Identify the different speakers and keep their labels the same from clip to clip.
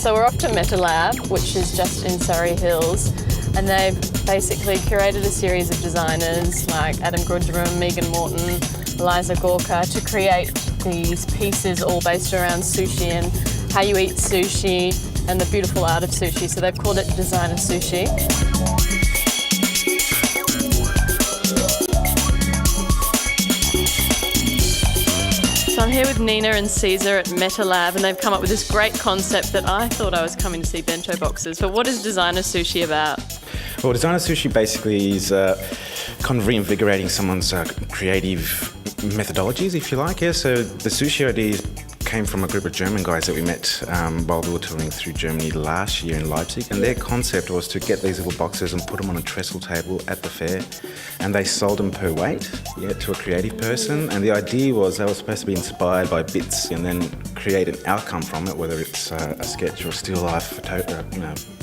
Speaker 1: So we're off to Metalab, which is just in Surrey Hills, and they've basically curated a series of designers like Adam Grudgeram, Megan Morton, Eliza Gorka to create these pieces all based around sushi and how you eat sushi and the beautiful art of sushi. So they've called it Designer Sushi. So I'm here with Nina and Caesar at Metalab, and they've come up with this great concept that I thought I was coming to see bento boxes. But what is Designer Sushi about?
Speaker 2: Well, Designer Sushi basically is kind of reinvigorating someone's creative methodologies, if you like. Yeah, so the sushi idea came from a group of German guys that we met while we were touring through Germany last year in Leipzig, and their concept was to get these little boxes and put them on a trestle table at the fair, and they sold them per weight, to a creative person. And the idea was they were supposed to be inspired by bits and then create an outcome from it, whether it's a sketch or a still life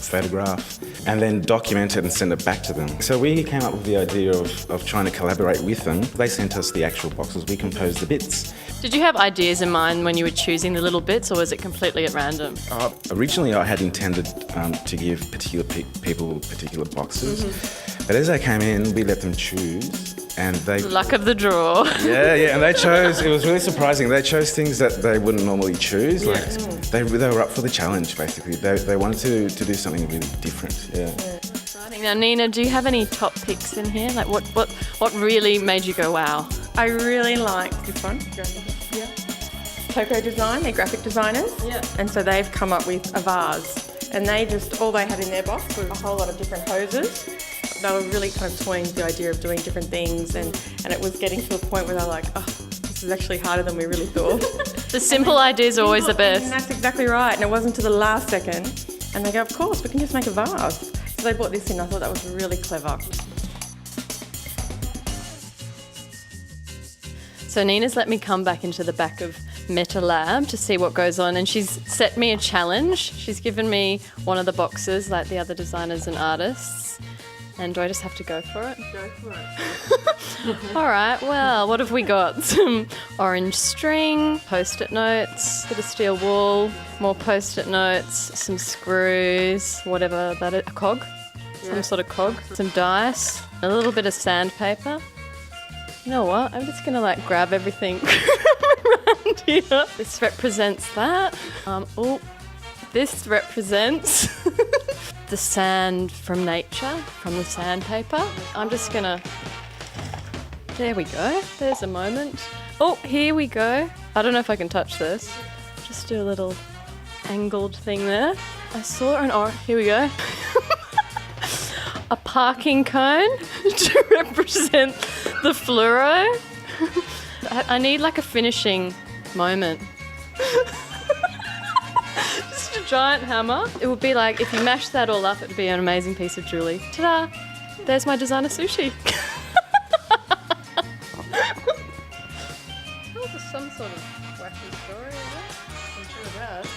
Speaker 2: photograph, and then document it and send it back to them. So we came up with the idea of trying to collaborate with them. They sent us the actual boxes, we composed the bits.
Speaker 1: Did you have ideas in mind when you were choosing the little bits, or was it completely at random?
Speaker 2: Originally I had intended to give particular people particular boxes, but as they came in we let them choose, and they...
Speaker 1: Luck of the draw.
Speaker 2: Yeah, and they chose, it was really surprising, they chose things that they wouldn't normally choose. Like they were up for the challenge basically. They wanted to do something really different.
Speaker 1: Exciting. Now Nina, do you have any top picks in here? Like what really made you go wow?
Speaker 3: I really like this one. Yeah. Coco Design, they're graphic designers.
Speaker 1: Yeah.
Speaker 3: And so they've come up with a vase. And all they had in their box was a whole lot of different hoses. They were really kind of toying with the idea of doing different things, and it was getting to a point where they were like, oh, this is actually harder than we really thought.
Speaker 1: The simple ideas are always the best.
Speaker 3: And that's exactly right. And it wasn't to the last second. And they go, of course, we can just make a vase. So they brought this in. I thought that was really clever.
Speaker 1: So Nina's let me come back into the back of Metalab to see what goes on, and she's set me a challenge. She's given me one of the boxes like the other designers and artists. And do I just have to go for it?
Speaker 3: Go for it.
Speaker 1: All right, well, what have we got? Some orange string, post-it notes, bit of steel wool, more post-it notes, some screws, whatever that is, a cog, some sort of cog, some dice, a little bit of sandpaper. You know what? I'm just gonna grab everything around here. This represents that. This represents the sand from nature, from the sandpaper. I'm just gonna, there we go. There's a moment. Oh, here we go. I don't know if I can touch this. Just do a little angled thing there. I saw here we go. A parking cone to represent the fluoro. I need a finishing moment. Just a giant hammer. It would be if you mash that all up, it would be an amazing piece of jewellery. Ta-da! There's my Designer Sushi. That was some sort of wacky story, isn't it? I'm sure of that.